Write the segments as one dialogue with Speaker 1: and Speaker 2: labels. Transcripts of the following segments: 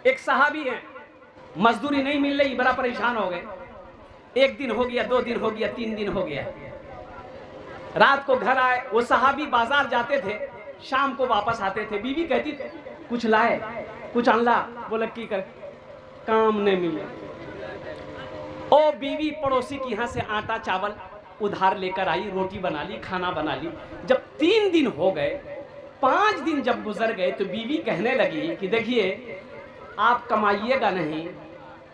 Speaker 1: एक सहाबी है, मजदूरी नहीं मिल रही, बड़ा परेशान हो गए। 1 दिन हो गया, 2 दिन हो गया, 3 दिन हो गया। रात को घर आए। वो सहाबी बाजार जाते थे, शाम को वापस आते थे। बीवी कहती थी कुछ लाए, कुछ अनला। बोला की कर, काम नहीं मिले। ओ बीवी पड़ोसी के यहाँ से आटा चावल उधार लेकर आई, रोटी बना ली, खाना बना ली। जब 3 दिन हो गए, 5 दिन जब गुजर गए, तो बीवी कहने लगी कि देखिए आप कमाइएगा नहीं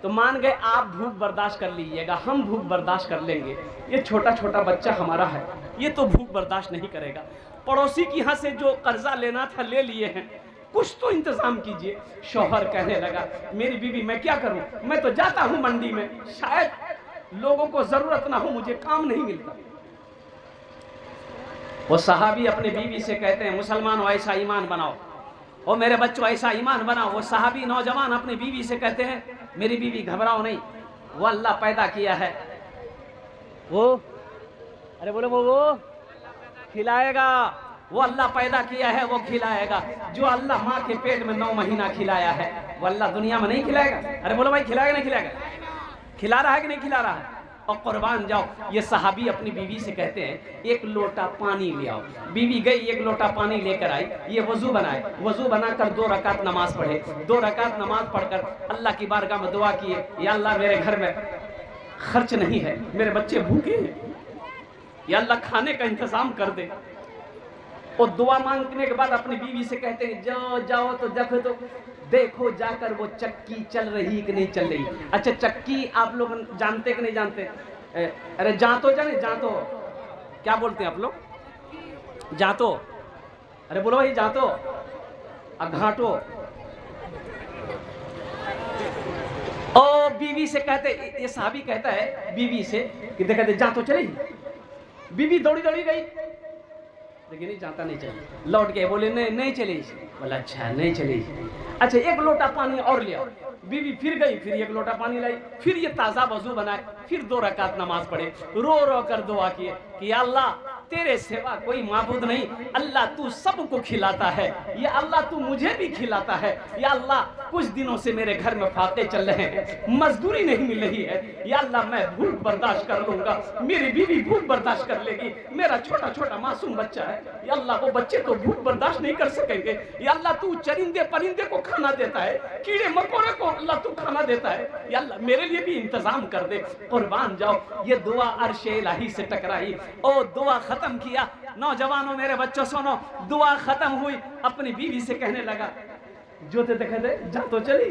Speaker 1: तो मान गए आप भूख बर्दाश्त कर लीजिएगा, हम भूख बर्दाश्त कर लेंगे। ये छोटा छोटा बच्चा हमारा है, ये तो भूख बर्दाश्त नहीं करेगा। पड़ोसी के यहाँ से जो कर्जा लेना था ले लिए हैं, कुछ तो इंतजाम कीजिए। शौहर कहने लगा मेरी बीवी मैं क्या करूं, मैं तो जाता हूं मंडी में, शायद लोगों को जरूरत ना हो, मुझे काम नहीं मिलता। वो सहाबी अपने बीवी से कहते हैं मुसलमानों ऐसा ईमान बनाओ, और मेरे बच्चों ऐसा ईमान बनाओ। वो सहाबी नौजवान अपनी बीवी से कहते हैं मेरी बीवी घबराओ नहीं, वो अल्लाह पैदा किया है, वो अरे बोलो वो खिलाएगा, वो अल्लाह पैदा किया है, वो खिलाएगा। जो अल्लाह माँ के पेट में 9 महीना खिलाया है, वो अल्लाह दुनिया में नहीं खिलाएगा। अरे बोलो भाई खिलाएगा नहीं खिलाएगा, खिला रहा है कि नहीं खिला रहा है। और कुर्बान जाओ, ये सहाबी अपनी बीवी से कहते हैं 1 लोटा पानी ले आओ। बीवी गई, 1 लोटा पानी लेकर आई। ये वजू बनाए, वजू बनाकर 2 रकात नमाज पढ़े। 2 रकात नमाज पढ़कर अल्लाह की बारगाह में दुआ किए, या अल्लाह मेरे घर में खर्च नहीं है, मेरे बच्चे भूखे हैं, या अल्लाह खाने का इंतजाम कर दे। और दुआ मांगने के बाद अपनी बीवी से कहते हैं जाओ जाओ तो देखो जाकर वो चक्की चल रही कि नहीं चल रही। अच्छा चक्की आप लोग जानते कि नहीं जानते? अरे जातो जाने, जातो क्या बोलते हैं आप लोग? जातो, अरे बोलो भाई जातो, घाटो। ओ बीवी से कहते, ये साहबी कहता है बीवी से कि देखा जातो चली। बीवी दौड़ी दौड़ी गई, लेकिन नहीं जाता नहीं चली। लौट के बोले नहीं नहीं चली। बोला अच्छा नहीं चली, अच्छा 1 लोटा पानी और ले आओ। बीवी फिर गई, फिर 1 लोटा पानी लाई, फिर ये ताज़ा वजू बनाए, फिर 2 रकात नमाज पढ़े। रो रो कर दुआ किए कि अल्लाह तेरे सिवा कोई माबूद नहीं, अल्लाह तू सबको खिलाता है, या अल्लाह तू मुझे भी खिलाता है, या अल्लाह कुछ दिनों से मेरे घर में फाके चल रहे हैं, मजदूरी नहीं मिल रही है, या अल्लाह मैं भूख बर्दाश्त कर लूंगा, मेरी बीवी भूख बर्दाश्त कर लेगी, मेरा छोटा छोटा मासूम बच्चा है, या अल्लाह वो बच्चे तो भूख बर्दाश्त नहीं कर सकेंगे, या अल्लाह तू चरिंदे परिंदे को खाना देता है, कीड़े मकोड़े को अल्लाह तू खाना देता है, या अल्लाह मेरे लिए भी इंतजाम कर दे। कुर्बान जाओ, ये दुआ अर्शे इलाही से टकराई। ओ दुआ खत्म किया। नौजवानों मेरे बच्चों सुनो, दुआ खत्म हुई, अपनी बीवी से कहने लगा जो ते देखे दे जा तो चली।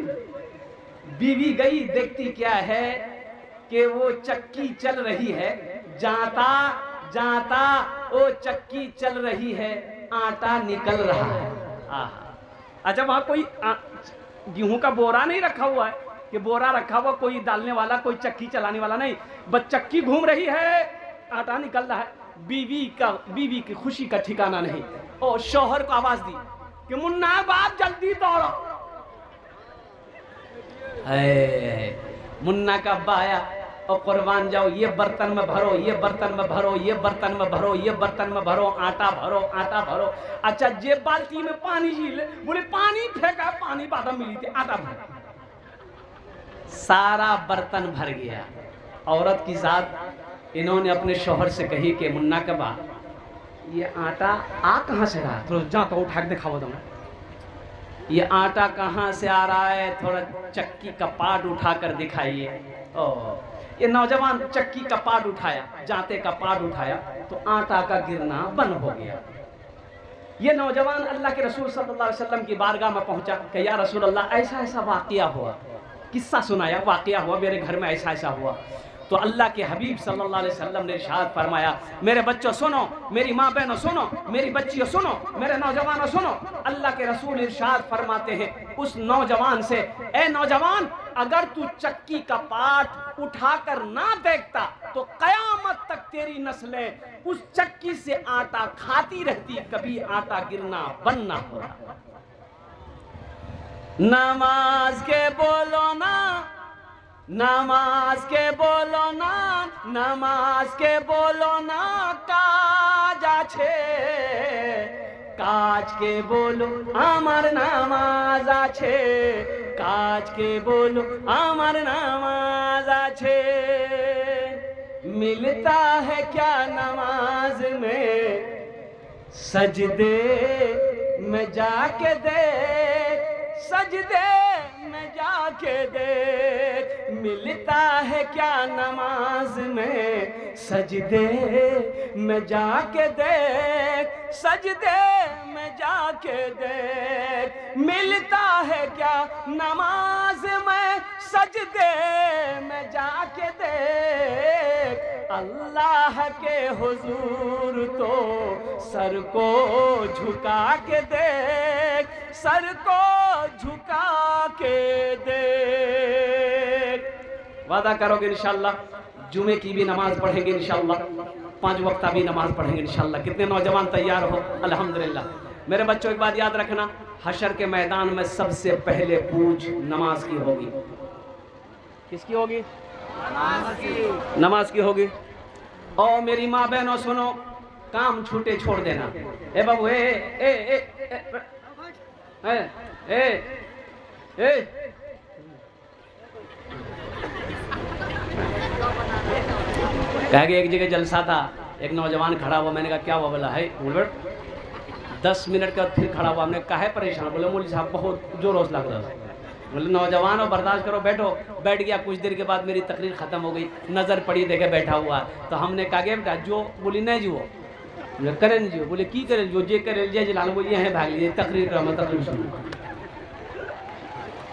Speaker 1: बीवी गई, देखती क्या है कि वो चक्की चल रही है, जाता जाता वो चक्की चल रही है, आटा निकल रहा है। अच्छा वहां कोई गेहूं का बोरा नहीं रखा हुआ है कि बोरा रखा हुआ कोई डालने वाला, कोई चक्की चलाने वाला नहीं, बस चक्की घूम रही है, आटा निकल रहा है। बीवी की खुशी का ठिकाना नहीं। और शौहर को आवाज दी कि मुन्ना बाप जल्दी दौड़ो। मुन्ना का अब्बा आया और कुर्बान जाओ, ये बर्तन में भरो, ये बर्तन में भरो, ये बर्तन में भरो, ये बर्तन में भरो, आटा भरो, आटा भरो। अच्छा जे बाल्टी में पानी झील, बोले पानी फेंका, पानी बादम मिली थी, आटा भर, सारा बर्तन भर गया। औरत की जात इन्होंने अपने शौहर से कही कि मुन्ना के बा ये आटा आ कहाँ से रहा, थोड़ा जा तो उठा के दिखाओ दूंगा, ये आटा कहाँ से आ रहा है, थोड़ा चक्की का पाट उठा कर दिखाइए। ये नौजवान चक्की का पाट उठाया, जाते का पाट उठाया तो आटा का गिरना बंद हो गया। ये नौजवान अल्लाह के रसूल सल्लल्लाहु अलैहि वसल्लम की बारगाह में पहुंचा कि या रसूल अल्लाह ऐसा ऐसा वाकया हुआ, किस्सा सुनाया, वाकया हुआ मेरे घर में, ऐसा ऐसा हुआ। तो अल्लाह के हबीब सल्लल्लाहु अलैहि वसल्लम ने इरशाद फरमाया, मेरे बच्चों सुनो, मेरी माँ बहनों सुनो, मेरी बच्चियों सुनो, मेरे नौजवानों सुनो। अल्लाह के रसूल इरशाद फरमाते हैं उस नौजवान से, ए नौजवान अगर तू चक्की का पाट उठाकर ना देखता तो कयामत तक तेरी नस्लें उस चक्की से आटा खाती रहती, कभी आटा गिरना बंद ना होता। नमाज के बोलो ना, नमाज के बोलो ना, नमाज के बोलो ना, काज आछे, काज के बोलो আমার নামাজ আছে, काज के बोलो आमार नामाज आछे मिलता है क्या नमाज में सजदे में जाके देख सजदे में जाके देख मिलता है क्या नमाज में सजदे में जाके देख सजदे में जाके देख मिलता है क्या नमाज में सजदे में जाके देख अल्लाह के हुजूर तो सर को झुका के देख सर को झुका के देख। वादा करोगे इंशाल्लाह जुमे की भी नमाज पढ़ेंगे इंशाल्लाह 5 वक्ता भी नमाज पढ़ेंगे इंशाल्लाह। कितने नौजवान तैयार हो अल्हम्दुलिल्लाह। मेरे बच्चों एक बात याद रखना हशर के मैदान में सबसे पहले पूछ नमाज की होगी। किसकी होगी? नमाज की होगी। और मेरी माँ बहनों सुनो काम छूटे छोड़ देना। ए बाबू ए ए ए ए ए ए एक जगह जलसा था एक नौजवान खड़ा हुआ मैंने कहा क्या हुआ? बोला है 10 मिनट का फिर खड़ा हुआ हमने कहा है परेशान? बोले मौलवी साहब बहुत जोरों से लग रहा है। बोले नौजवान हो बर्दाश्त करो बैठो। बैठ गया कुछ देर के बाद मेरी तकरीर ख़त्म हो गई नज़र पड़ी देखे बैठा हुआ तो हमने कहा कि बेटा जो बोली नहीं जो बोले करें जो बोले की करें जो जे करें जे जला वो ये है भाग लीजिए तकरीर का मैं तकरीर सुनो।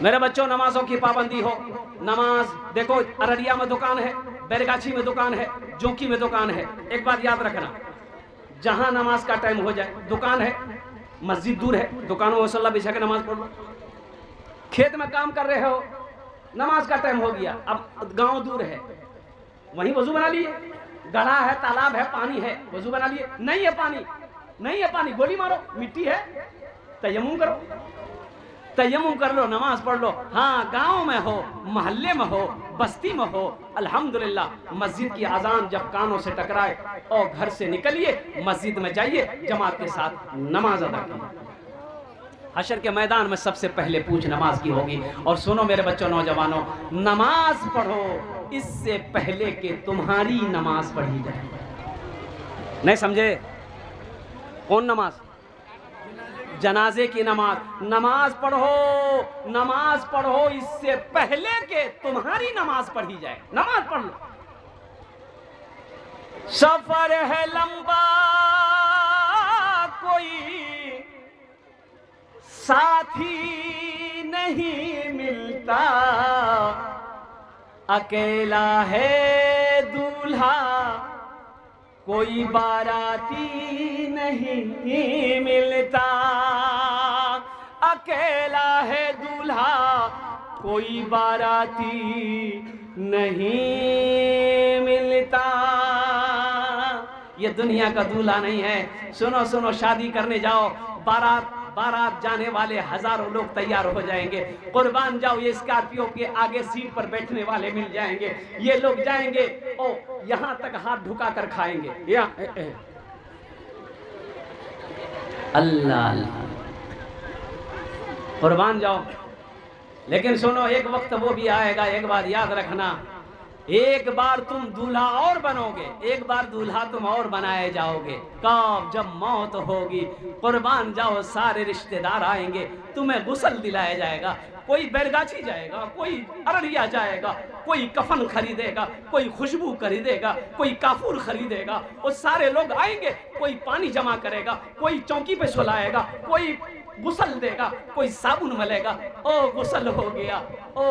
Speaker 1: मेरे बच्चों नमाजों की पाबंदी हो। नमाज देखो अररिया में दुकान है बैरगाछी में दुकान है जोंकी में दुकान है। एक बात याद रखना जहां नमाज का टाइम हो जाए दुकान है मस्जिद दूर है दुकानों में मसल्ला बिछा के नमाज पढ़ लो। खेत में काम कर रहे हो नमाज का टाइम हो गया अब गांव दूर है वहीं वजू बना लिए गढ़ा है तालाब है पानी है वजू बना लिए नहीं है पानी गोली मारो मिट्टी है तयम्मुम करो तयम्मुम कर लो नमाज पढ़ लो। हाँ गांव में हो मोहल्ले में हो बस्ती में हो अल्हम्दुलिल्लाह मस्जिद की अजान जब कानों से टकराए और घर से निकलिए मस्जिद में जाइए जमात के साथ नमाज अदा कीजिए। हशर के मैदान में सबसे पहले पूछ नमाज की होगी। और सुनो मेरे बच्चों नौजवानों नमाज पढ़ो इससे पहले कि तुम्हारी नमाज पढ़ी जाए। नहीं समझे? कौन नमाज? जनाजे की नमाज। नमाज पढ़ो इससे पहले कि तुम्हारी नमाज पढ़ी जाए। नमाज पढ़ लो। सफर है लंबा कोई साथी नहीं मिलता अकेला है दूल्हा कोई बाराती नहीं मिलता अकेला है दूल्हा कोई बाराती नहीं मिलता। ये दुनिया का दूल्हा नहीं है। सुनो सुनो शादी करने जाओ बारात जाने वाले हजारों लोग तैयार हो जाएंगे। कुर्बान जाओ ये स्कॉर्पियो के आगे सीट पर बैठने वाले मिल जाएंगे। ये लोग जाएंगे ओ यहां तक हाथ ढुका कर खाएंगे। अल्लाह अल्लाह कुर्बान जाओ। लेकिन सुनो एक वक्त वो भी आएगा एक बात याद रखना एक बार तुम दूल्हा और बनोगे एक बार दूल्हा तुम और बनाए जाओगे। कब? जब मौत होगी। कुर्बान जाओ सारे रिश्तेदार आएंगे तुम्हें गुस्ल दिलाया जाएगा। कोई बैरगाछी जाएगा कोई अररिया जाएगा कोई कफन खरीदेगा कोई खुशबू खरीदेगा कोई काफूर खरीदेगा। वो सारे लोग आएंगे कोई पानी जमा करेगा कोई चौकी पे सुलाएगा कोई गुस्ल देगा कोई साबुन मलेगा। ओ गुस्ल हो गया ओ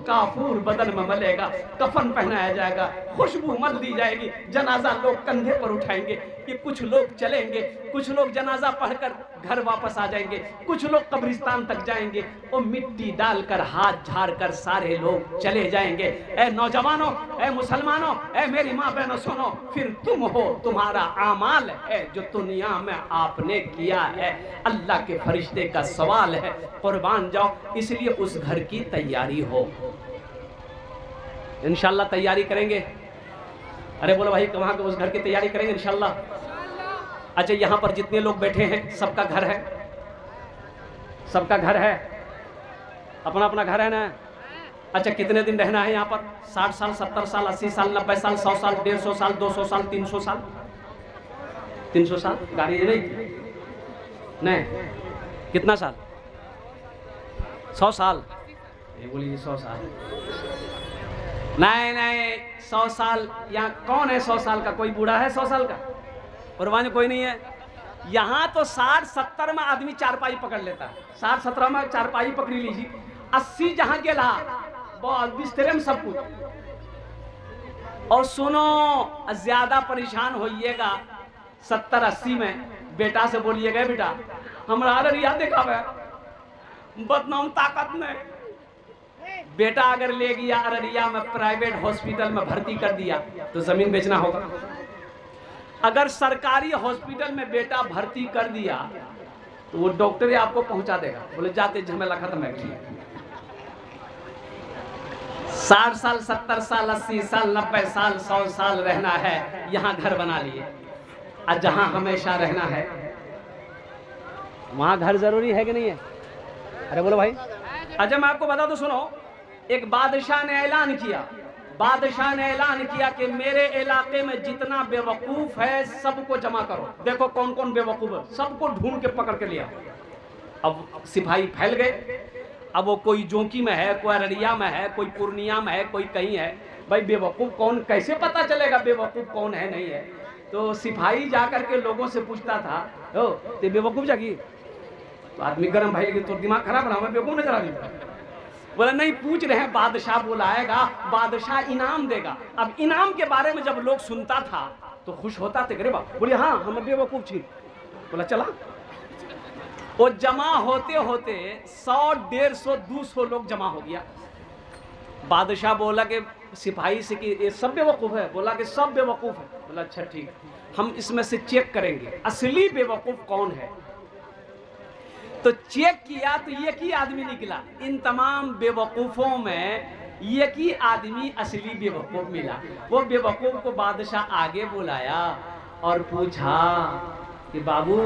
Speaker 1: काफूर बदन में मलेगा कफन पहनाया जाएगा खुशबू मल दी जाएगी। जनाजा लोग कंधे पर उठाएंगे कि कुछ लोग चलेंगे कुछ लोग जनाजा पढ़कर घर वापस आ जाएंगे कुछ लोग कब्रिस्तान तक जाएंगे और मिट्टी डालकर हाथ झाड़कर सारे लोग चले जाएंगे। ए नौजवानों ए मुसलमानों ए मेरी माँ बहनों सुनो फिर तुम हो तुम्हारा आमाल है जो दुनिया में आपने किया है। अल्लाह के फरिश्ते का सवाल है कुर्बान जाओ। इसलिए उस घर की तैयारी हो। इंशाल्लाह तैयारी करेंगे। अरे बोलो भाई कहाँ के उस घर की तैयारी करेंगे इंशाल्लाह। अच्छा यहाँ पर जितने लोग बैठे हैं सबका घर है सबका घर है अपना अपना घर है ना? अच्छा, कितने दिन रहना है यहाँ पर? 60 साल, 70 साल, 80 साल, 90 साल, 100 साल, 150 साल, 200 साल, 300 साल? 300 साल गाड़ी नहीं? नहीं, कितना साल? 100 साल? ये बोलिए 100 साल? नहीं नहीं, 100 साल। यहाँ कौन है 100 साल का? कोई बूढ़ा है 100 साल का? परवान कोई नहीं है। यहाँ तो 60-70 में आदमी चारपाई पकड़ लेता है। 60-70 में चारपाई पकड़ी लीजिए। 80 जहाँ के ला बहुत बिस्तरे में सब कुछ। और सुनो, ज्यादा परेशान होइएगा 70-80 में बेटा से बोलिएगा, बेटा हमारा अररिया देखा बदनाम ताकत में। बेटा अगर ले गया अररिया में प्राइवेट हॉस्पिटल में भर्ती कर दिया तो जमीन बेचना होगा। अगर सरकारी हॉस्पिटल में बेटा भर्ती कर दिया तो वो डॉक्टर ही आपको पहुंचा देगा, बोले जाते झमेला खत्म है। 60 साल, 70 साल, 80 साल, 90 साल, 100 साल रहना है, यहाँ घर बना लिए। और जहाँ हमेशा रहना है वहाँ घर जरूरी है कि नहीं है? अरे बोलो भाई। अच्छा मैं आपको बता दूं, सुनो, एक बादशाह ने ऐलान किया। बादशाह ने ऐलान किया कि मेरे इलाके में जितना बेवकूफ है सबको जमा करो। देखो कौन कौन बेवकूफ है, सबको ढूंढ के पकड़ के लिया। अब सिपाही फैल गए। अब वो कोई जोंकी में है, कोई अररिया में है, कोई पूर्णिया में है, कोई कहीं है। भाई बेवकूफ कौन, कैसे पता चलेगा बेवकूफ कौन है नहीं है? तो सिपाही जाकर के लोगों से पूछता था, हो ते बेवकूफ जागी? तो आदमी गर्म भाई, लेकिन तो दिमाग खराब रहा, मैं बेवकूफ नजर आ गया। बोला नहीं, पूछ रहे हैं, बादशाह बुलाएगा, बादशाह इनाम देगा। अब इनाम के बारे में जब लोग सुनता था तो खुश होता थे। बोले हाँ हम बेवकूफ छी। बोला चला। वो जमा होते होते 100, 150, 200 लोग जमा हो गया। बादशाह बोला कि सिपाही से कि ये सब बेवकूफ है? बोला कि सब बेवकूफ है। बोला अच्छा ठीक, हम इसमें से चेक करेंगे असली बेवकूफ कौन है। तो चेक किया तो एक ही आदमी निकला। इन तमाम बेवकूफों में एक ही आदमी असली बेवकूफ मिला। वो बेवकूफ को बादशाह आगे बुलाया और पूछा कि बाबू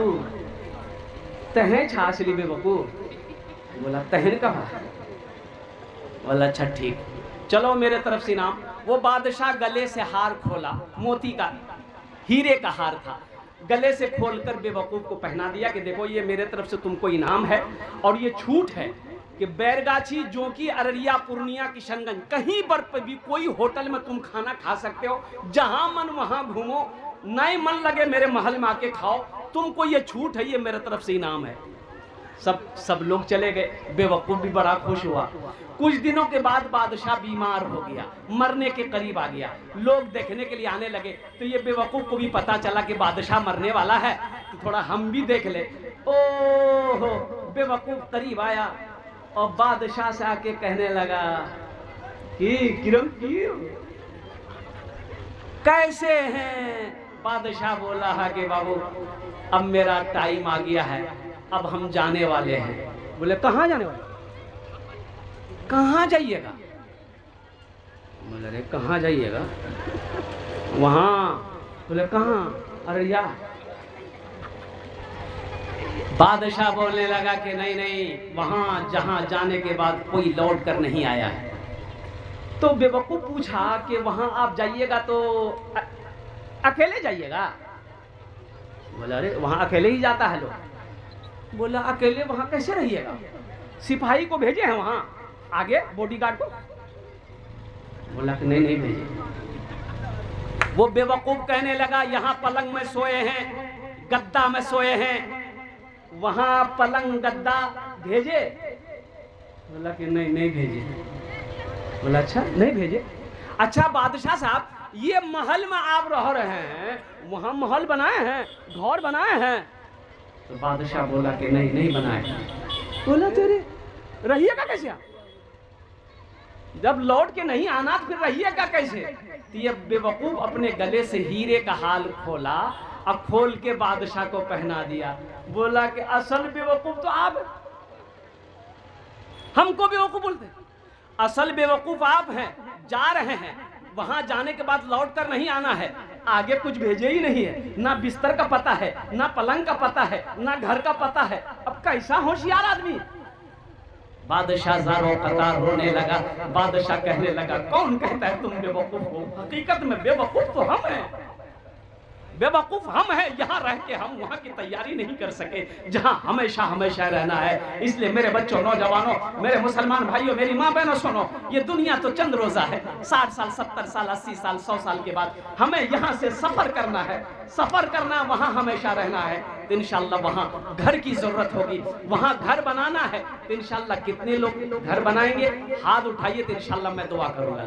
Speaker 1: तहें छा असली बेवकूफ? बोला तहन कहा। बोला अच्छा ठीक, चलो मेरे तरफ से इनाम। वो बादशाह गले से हार खोला, मोती का, हीरे का हार था। गले से खोलकर बेवकूफ को पहना दिया कि देखो ये मेरे तरफ से तुमको इनाम है और ये छूट है कि बैरगाछी, जोंकी, अररिया, पूर्णिया, किशनगंज कहीं पर भी कोई होटल में तुम खाना खा सकते हो, जहां मन वहां घूमो, नहीं मन लगे मेरे महल में आके खाओ, तुमको ये छूट है, ये मेरे तरफ से इनाम है। सब लोग चले गए। बेवकूफ भी बड़ा खुश हुआ। कुछ दिनों के बाद बादशाह बीमार हो गया, मरने के करीब आ गया। लोग देखने के लिए आने लगे। तो ये बेवकूफ को भी पता चला कि बादशाह मरने वाला है, तो थोड़ा हम भी देख ले। ओहो, बेवकूफ करीब आया और बादशाह से आके कहने लगा कि किरण कैसे हैं? बादशाह बोला है कि बाबू अब मेरा टाइम आ गया है, अब हम जाने वाले हैं। बोले कहाँ जाने वाले? कहाँ जाइएगा? बोले अरे कहाँ जाइएगा? वहाँ। बोले कहाँ? अररिया। बादशाह बोलने लगा कि नहीं नहीं, वहाँ जहाँ जाने के बाद कोई लौट कर नहीं आया है। तो बेवकूफ पूछा कि वहाँ आप जाइएगा तो अकेले जाइएगा? बोला अरे वहाँ अकेले ही जाता है लोग। बोला अकेले वहाँ कैसे रहिएगा? सिपाही को भेजे हैं वहाँ आगे, बॉडीगार्ड को। बोला कि नहीं नहीं भेजे। वो बेवकूफ कहने लगा यहाँ पलंग में सोए हैं, गद्दा में सोए हैं, वहाँ पलंग गद्दा भेजे? बोला कि नहीं नहीं भेजे। बोला अच्छा नहीं भेजे। अच्छा बादशाह साहब, ये महल में आप रह रहे हैं, वहाँ महल बनाए हैं, घर बनाए हैं? तो बादशाह बोला कि नहीं नहीं बनाए। बोला तेरे रहिएगा कैसे आप? जब लौट के नहीं आना तो फिर रहिएगा कैसे? तो ये बेवकूफ अपने गले से हीरे का हाल खोला, अब खोल के बादशाह को पहना दिया। बोला कि असल बेवकूफ तो आप, हमको बेवकूफ बोलते, असल बेवकूफ आप हैं। जा रहे हैं, वहां जाने के बाद लौट कर नहीं आना है, आगे कुछ भेजे ही नहीं है, ना बिस्तर का पता है, ना पलंग का पता है, ना घर का पता है। अब कैसा होशियार आदमी। बादशाह ज़ारो कतार रोने लगा। बादशाह कहने लगा, कौन कहता है तुम बेवकूफ हो? हकीकत में बेवकूफ तो हम हैं, बेवकूफ हम हैं। यहाँ रह के हम वहाँ की तैयारी नहीं कर सके जहाँ हमेशा हमेशा रहना है। इसलिए मेरे बच्चों, नौजवानों, मेरे मुसलमान भाइयों, मेरी माँ बहनों, सुनो, ये दुनिया तो चंद रोजा है। 60 साल, 70 साल, 80 साल, 100 साल के बाद हमें यहाँ से सफर करना है। सफर करना, वहाँ हमेशा रहना है। तो इंशाल्लाह वहाँ घर की जरूरत होगी, वहाँ घर बनाना है। तो इंशाल्लाह कितने लोग घर बनाएंगे? हाथ उठाइए तो इंशाल्लाह मैं दुआ करूँगा।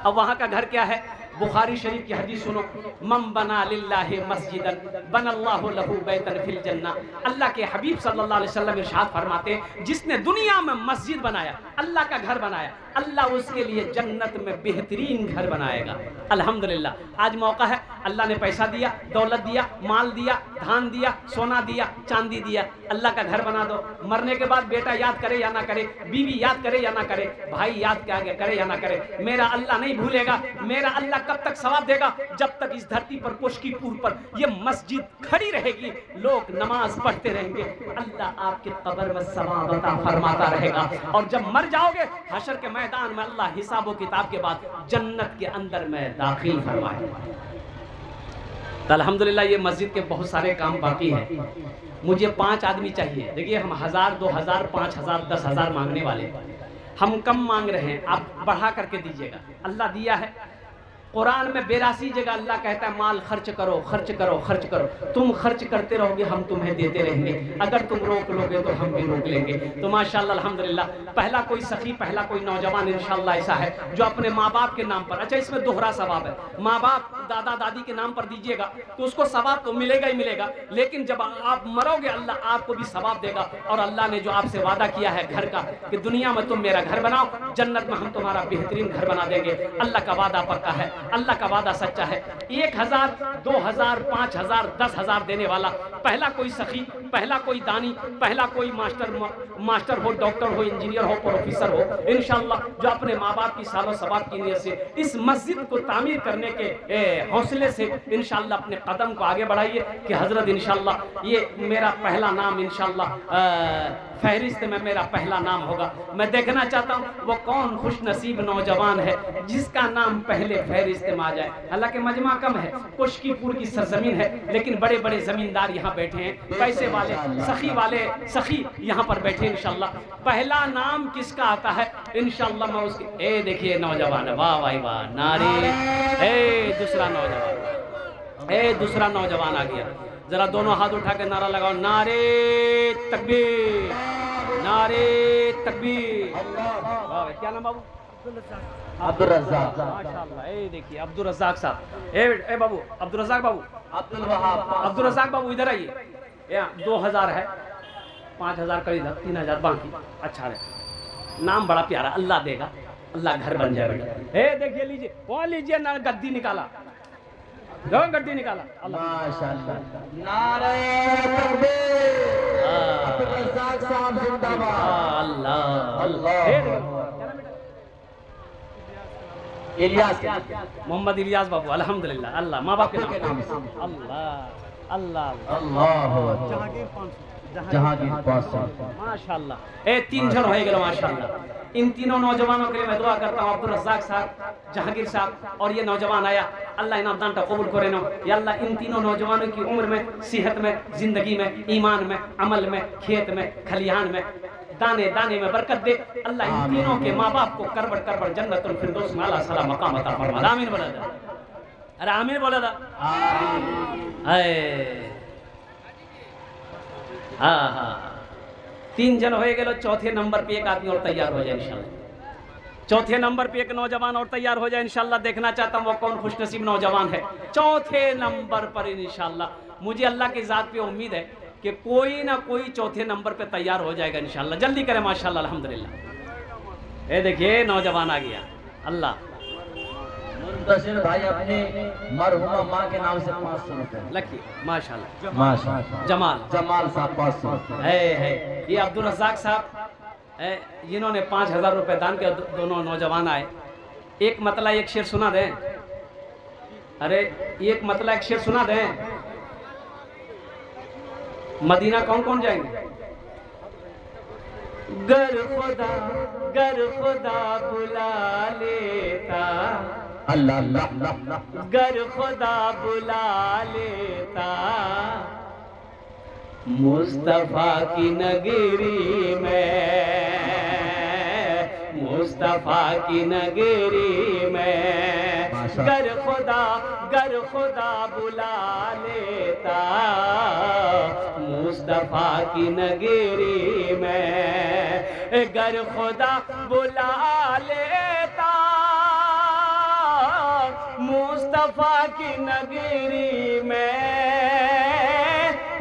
Speaker 1: अब वहाँ का घर क्या है? बुखारी शरीफ की हदीस सुनो, मम बना लिल्लाहि मस्जिदन बनल्लाहु लहू बैतन फिल जन्ना। अल्लाह के हबीब सल्लल्लाहु अलैहि वसल्लम इरशाद फरमाते हैं, जिसने दुनिया में मस्जिद बनाया, अल्लाह का घर बनाया, अल्लाह उसके लिए जन्नत में बेहतरीन घर बनाएगा। अल्हम्दुलिल्लाह आज मौका है, अल्लाह ने पैसा दिया, दौलत दिया, माल दिया, धान दिया, सोना दिया, चांदी दिया, अल्लाह का घर बना दो। मरने के बाद बेटा याद करे या ना करे, बीवी याद करे या ना करे, भाई याद करे या ना करे, मेरा अल्लाह नहीं भूलेगा। मेरा अल्लाह कब तक सवाब देगा? जब तक इस धरती पर, कोशकीपुर पर ये मस्जिद खड़ी रहेगी, लोग नमाज पढ़ते रहेंगे, अल्लाह आपके कब्र में सवाब अता फरमाता रहेगा। और जब मर जाओगे हशर के मैदान में अल्लाह हिसाब व किताब के बाद जन्नत के अंदर में दाखिल फरमाएगा। तो अल्हम्दुलिल्लाह ये मस्जिद के बहुत सारे काम बाकी हैं। मुझे 5 आदमी चाहिए। देखिए हम 1000, 2000, 5000, 10,000 मांगने वाले, हम कम मांग रहे हैं, आप बढ़ा करके दीजिएगा। अल्लाह दिया है, कुरान में 82 जगह अल्लाह कहता है माल खर्च करो, खर्च करो, खर्च करो। तुम खर्च करते रहोगे, हम तुम्हें देते रहेंगे। अगर तुम रोक लोगे तो हम भी रोक लेंगे। तो माशाल्लाह अल्हम्दुलिल्लाह पहला कोई सखी, पहला कोई नौजवान इंशाल्लाह ऐसा है जो अपने माँ बाप के नाम पर, अच्छा इसमें दोहरा सवाब है, माँ बाप दादा दादी के नाम पर दीजिएगा तो उसको सवाब तो मिलेगा ही मिलेगा, लेकिन जब आप मरोगे अल्लाह आपको भी सवाब देगा। और अल्लाह ने जो आपसे वादा किया है घर का कि दुनिया में तुम मेरा घर बनाओ, जन्नत में हम तुम्हारा बेहतरीन घर बना देंगे, अल्लाह का वादा पक्का है, अल्लाह का वादा सच्चा है। 1000, 2000, 5000, 10,000 देने वाला पहला कोई सखी, पहला कोई दानी, पहला कोई मास्टर हो, डॉक्टर हो, इंजीनियर हो, प्रोफेसर हो, इंशाल्लाह जो अपने माँ बाप की सालो सवाब की नीयत से इस मस्जिद को तामीर करने के हौसले से इंशाल्लाह अपने कदम को आगे बढ़ाइए कि हजरत इंशाल्लाह ये मेरा पहला नाम इंशाल्लाह फहरिस्त में मेरा पहला नाम होगा। मैं देखना चाहता हूँ वो कौन खुश नसीब नौजवान है जिसका नाम पहले फहरिस्त में आ जाए। हालांकि मजमा कम है, कोशकीपुर की सरजमीन है, लेकिन बड़े बड़े जमींदार यहाँ बैठे हैं, पैसे वाले, सखी यहाँ पर बैठे हैं। इंशाल्लाह पहला नाम किसका आता है इंशाल्लाह मैं उसके, ए देखिए नौजवान, वाह वाह वाह, नारे, ए दूसरा नौजवान, ए दूसरा नौजवान आ गया। जरा दोनों हाथ उठा के नारा लगाओ, नारे तकबीर, नारे तकबीर। क्या नाम बाबू? अब्दुल रज़्ज़ाक। माशाल्लाह, ए देखिए अब्दुल रज़्ज़ाक साहब, ए बाबू अब्दुल रज़्ज़ाक बाबू, अब्दुल रज़्ज़ाक बाबू इधर आइए। 2000 है, 5000 कर इधर, 3000 बाकी। अच्छा है, नाम बड़ा प्यारा, अल्लाह देगा, अल्लाह घर बन जाएगा। ए देखिए, लीजिए वो लीजिए ना, गद्दी निकाला, गड्डी निकाला,
Speaker 2: माशाअल्लाह, नारे तकबीर, अब्दुल रज़्ज़ाक साहब जिंदाबाद,
Speaker 1: अल्लाह
Speaker 2: अल्लाह। इलियास,
Speaker 1: मोहम्मद इलियास बाबू, अल्हम्दुलिल्लाह, अल्लाह माँ बाप के नाम से, अल्लाह अल्लाह
Speaker 2: अल्लाह, जहांगीर पासा,
Speaker 1: माशाअल्लाह। ए 3 जन हो गए माशाअल्लाह। इन तीनों नौजवानों के लिए मैं दुआ करता हूँ, अब्दुल रज़्ज़ाक साहब, जहांगीर साहब और ये नौजवान आया, अल्लाह इनाम दान कबूल करे नो या अल्लाह। इन तीनों नौजवानों की उम्र में, सेहत में, जिंदगी में, ईमान में, अमल में, खेत में, खलिहान में, दाने दाने में बरकत दे अल्लाह। इन तीनों के माँ बाप को करबट करबट जन्नतुल फिरदौस में आला सला मकाम अता फरमा। आमीन बोला था, अरे आमीन बोला था। हाँ हाँ, 3 जन हो गए। चौथे नंबर पे एक आदमी और तैयार हो जाए इंशाल्लाह। चौथे नंबर पे एक नौजवान और तैयार हो जाए इंशाल्लाह। देखना चाहता हूँ वो कौन खुशनसीब नौजवान है चौथे नंबर पर इंशाल्लाह। मुझे अल्लाह की ज़ात पे उम्मीद है कि कोई ना कोई चौथे नंबर पे तैयार हो जाएगा इंशाल्लाह। जल्दी करें माशाल्लाह, अल्हम्दुलिल्लाह। ये देखिए नौजवान आ गया, अल्लाह।
Speaker 2: मुंतशिर भाई अपने मरहुमा माँ के नाम से 500 रुपए
Speaker 1: लखी, माशाल्लाह
Speaker 2: माशाल्लाह। जमाल साहब 500
Speaker 1: है। ये अब्दुल रज़्ज़ाक साहब जिन्होंने 5000 रुपए दान किया। दोनों नौजवान आए। एक मतला एक शेर सुना दें, अरे एक मतला एक शेर सुना दें। मदीना कौन कौन जाएंगे? गर खुदा बुला लेता,
Speaker 2: अल्लाह अल्लाह अल्लाह,
Speaker 1: गर खुदा बुला लेता मुस्तफा की नगरी में, मुस्तफा की नगरी में, गर खुदा बुला लेता मुस्तफा की नगरी में, गर खुदा बुला लेता मुस्तफा की नगरी में,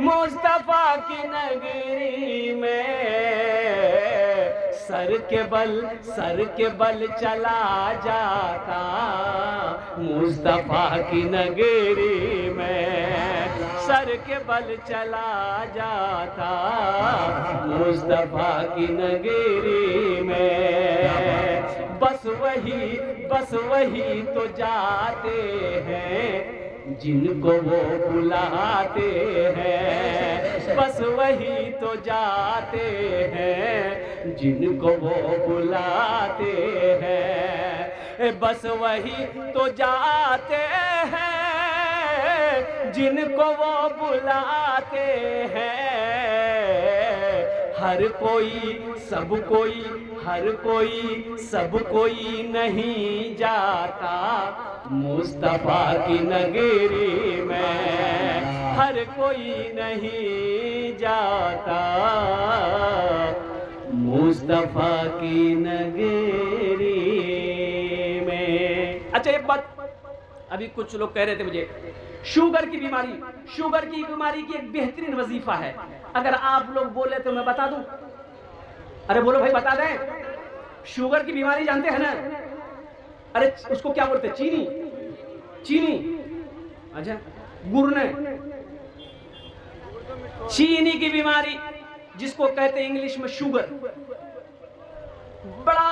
Speaker 1: मुस्तफा की नगरी में, सर के बल चला जाता मुस्तफा की नगरी में, सर के बल चला जाता मुस्तफा की नगरी में। बस वही तो जाते हैं जिनको वो बुलाते हैं, बस वही तो जाते हैं जिनको वो बुलाते हैं, बस वही तो जाते हैं जिनको वो बुलाते हैं। हर कोई सब कोई नहीं जाता मुस्तफा की नगरी में, हर कोई नहीं जाता मुस्तफा की नगरी में। अच्छा एक बात, अभी कुछ लोग कह रहे थे मुझे शुगर की बीमारी की एक बेहतरीन वजीफा है, अगर आप लोग बोले तो मैं बता दूं। अरे बोलो भाई बता दें। शुगर की बीमारी जानते हैं ना? अरे उसको क्या बोलते हैं? चीनी। अच्छा गुर्ने, चीनी की बीमारी जिसको कहते हैं इंग्लिश में शुगर, बड़ा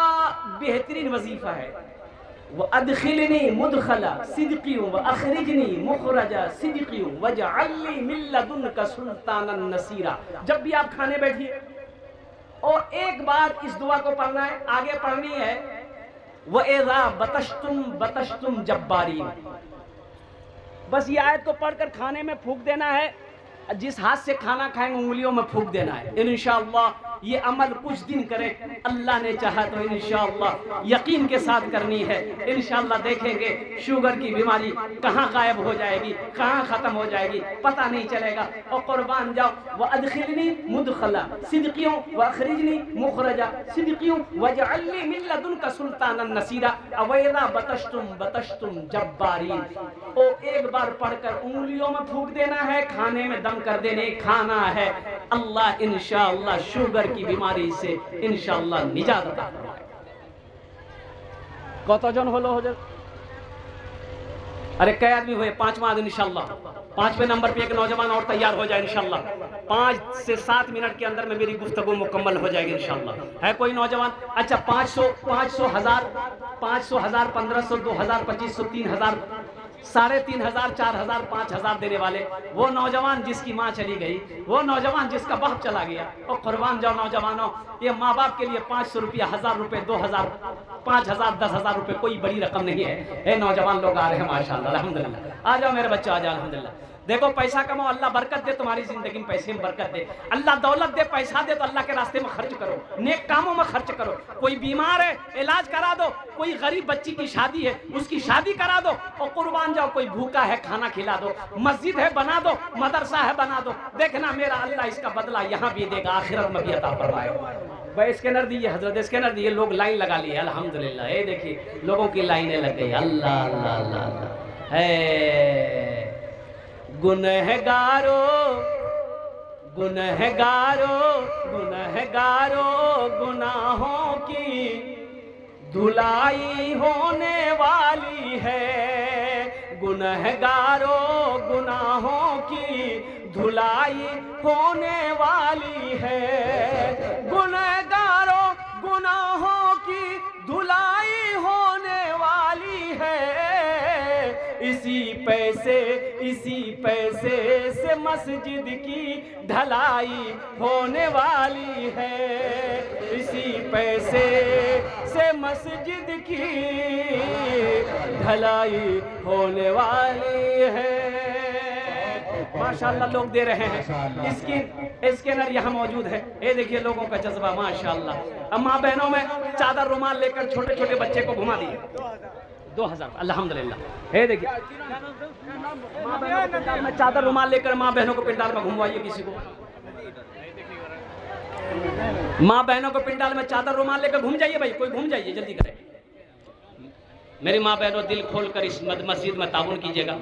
Speaker 1: बेहतरीन वजीफा है। वह अदखिलनी मुदखला सिद्क़ियुं व अखरिजनी मुखरजा सिद्क़ियुं वजअलनी मिन लदुनका सुल्तानन नसीरा। जब भी आप खाने बैठिए और एक बार इस दुआ को पढ़ना है, आगे पढ़नी है वइज़ा बतश्तुम जब्बारीन। बस ये आयत को पढ़कर खाने में फूंक देना है, जिस हाथ से खाना खाएंगे उंगलियों में फूंक देना है। इंशाअल्लाह ये अमल कुछ दिन करें, अल्लाह ने चाहा तो इंशाअल्लाह यकीन के साथ करनी है। इंशाअल्लाह देखेंगे शुगर की बीमारी कहाँ गायब हो जाएगी, कहाँ खत्म हो जाएगी, पता नहीं चलेगा। और कुर्बान जाओ वह अदखिलनी मुदखला सिद्क़ियुं व अखरिजनी मुखरजा सिद्क़ियुं वजअलनी मिन लदुनका सुल्तानन नसीरा अवैज़ा बतश्तुम जब्बारीन। ओ एक बार पढ़कर उंगलियों में फूंक देना है, खाने में दम कर देने, खाना है। अल्लाह इंशाअल्लाह शुगर की बीमारी से इंशाअल्लाह निजात अता फरमाए। कतजन हलो हो? अरे कई आदमी हुए? 5वां आदमी इंशाअल्लाह। 5वें नंबर पे एक नौजवान और तैयार हो जाए इंशाअल्लाह। 5 से 7 मिनट के अंदर में मेरी गुफ्तगू मुकम्मल हो जाएगी इंशाअल्लाह। है कोई नौजवान? अच्छा 500, 1000, 1500, 2000, 2500, 3000, 3500, 4000, 5000 देने वाले वो नौजवान जिसकी माँ चली गई, वो नौजवान जिसका बाप चला गया। और कुर्बान जाओ नौजवानों, ये माँ बाप के लिए 500 रुपया, 1000 रुपये, 2000, 5000, 10,000 रुपये कोई बड़ी रकम नहीं है। ये नौजवान लोग आ रहे हैं माशाअल्लाह, अल्हम्दुलिल्लाह। आ जाओ मेरे बच्चे, आ जाओ अल्हम्दुलिल्लाह। देखो पैसा कमाओ, अल्लाह बरकत दे तुम्हारी जिंदगी में, पैसे में बरकत दे। अल्लाह दौलत दे, पैसा दे तो अल्लाह के रास्ते में खर्च करो, नेक कामों में खर्च करो। कोई बीमार है इलाज करा दो, कोई गरीब बच्ची की शादी है उसकी शादी करा दो। और कुर्बान जाओ कोई भूखा है खाना खिला दो, मस्जिद है बना दो, मदरसा है बना दो। देखना मेरा अल्लाह इसका बदला यहाँ भी देगा, आखिरत में भी अता फरमाएगा। भाई स्कैनर दीजिए हजरत, स्कैनर दीजिए। लोग लाइन लगा लिए अल्हम्दुलिल्लाह, ये देखिए लोगों की लाइनें लग गई। अल्लाह अल्लाह अल्लाह है। गुनहगारो गुनाहों की धुलाई होने वाली है। गुनहगारो गुनाहों की धुलाई होने वाली है। गुनहगारो गुनाहों की धुलाई होने वाली है। इसी पैसे इसी पैसे से मस्जिद की ढलाई होने वाली है, इसी पैसे से मस्जिद की ढलाई होने वाली है। माशाल्लाह लोग दे रहे हैं। स्कैनर यहाँ मौजूद है। ये देखिए लोगों का जज्बा माशाल्लाह। अब माँ बहनों में चादर रुमाल लेकर छोटे छोटे बच्चे को घुमा दिए 2000 अल्हम्दुलिल्लाह। ये देखिए माँ बहनों को पिंडाल में चादर रुमाल लेकर माँ बहनों को पिंडाल में घुमवाइए किसी को। माँ बहनों को पिंडाल में चादर रुमाल लेकर घूम जाइए भाई, कोई घूम जाइए, जल्दी करें। मेरी माँ बहनों दिल खोल कर इस मस्जिद में ताउन कीजिएगा।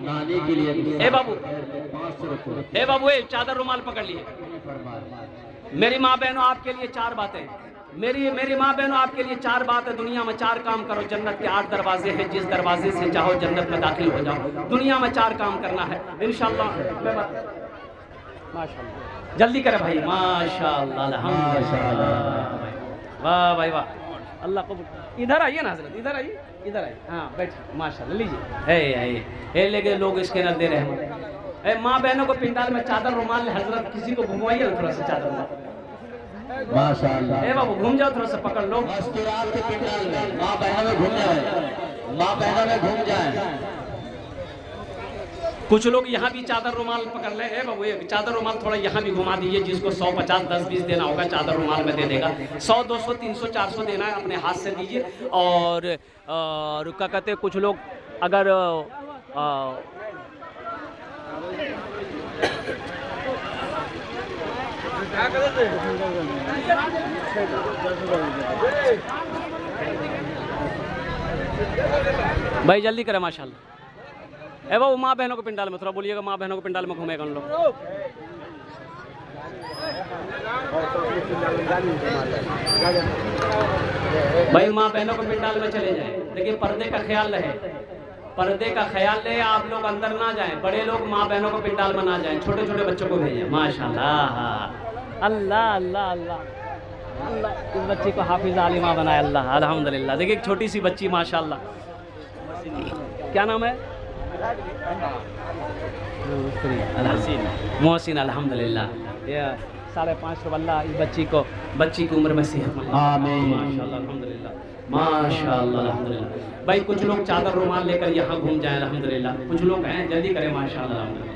Speaker 1: ए बाबू ए चादर रुमाल पकड़ लिए। मेरी माँ बहनों आपके लिए 4 बातें, मेरी माँ बहनों आपके लिए 4 बातें। दुनिया में 4 काम करो, जन्नत के 8 दरवाजे हैं, जिस दरवाजे से चाहो जन्नत में दाखिल हो जाओ। दुनिया में 4 काम करना है इंशाअल्लाह। माशाअल्लाह जल्दी करे भाई, माशाअल्लाह अल्हम्दुलिल्लाह। वाह भाई वाह, अल्लाह कबूल। इधर आइए ना हजरत, इधर आइए, इधर आइए। हाँ बैठिए माशाअल्लाह, लीजिए। हे लेके लोग स्कैनर दे रहे हैं। माँ बहनों को पिंडाल में चादर रुमाल हजरत किसी को घुमवाइए ना थोड़ा सा चादर रुमाल।
Speaker 2: माशाअल्लाह।
Speaker 1: ए बाबू घूम जाओ, थोड़ा सा पकड़ लो।
Speaker 2: मस्तूरात के पिंडाल में माँ बहनों में घूम जाए, माँ बहनों में घूम जाए।
Speaker 1: कुछ लोग यहाँ भी चादर रुमाल पकड़ ले। है बाबू ये चादर रुमाल थोड़ा यहाँ भी घुमा दीजिए। जिसको 100, 50, 10, 20 देना होगा चादर रुमाल में दे देगा। 100, 200, 300, 400 देना है अपने हाथ से दीजिए। और क्या कहते हैं कुछ लोग अगर भाई जल्दी करें माशाल्लाह। ए वो माँ बहनों को पिंडाल में थोड़ा बोलिएगा, माँ बहनों को पिंडाल में घूमेगा उन लोग। भाई माँ बहनों को पिंडाल में चले जाएं। देखिए पर्दे का ख्याल रहे, पर्दे का ख्याल रहे। आप लोग अंदर ना जाएं, बड़े लोग माँ बहनों को पिंडाल में ना जाएं, छोटे छोटे बच्चों को भेजें। माशाल्लाह अल्लाह अल्लाह अल्लाह अल्लाह। इस बच्ची को हाफिज आलिमा बनाए अल्लाह अल्हम्दुलिल्लाह। देखिए एक छोटी सी बच्ची माशाल्लाह, क्या नाम है? मोहसिन अल्हम्दुलिल्लाह। 550 अल्लाह इस बच्ची की उम्र में सेहत
Speaker 2: आमीन
Speaker 1: माशाल्लाह अल्हम्दुलिल्लाह माशाल्लाह अल्हम्दुलिल्लाह। भाई कुछ लोग चादर रुमाल लेकर यहाँ घूम जाए अल्हम्दुलिल्लाह। कुछ लोग हैं जल्दी करें माशाल्लाह अल्हम्दुलिल्लाह।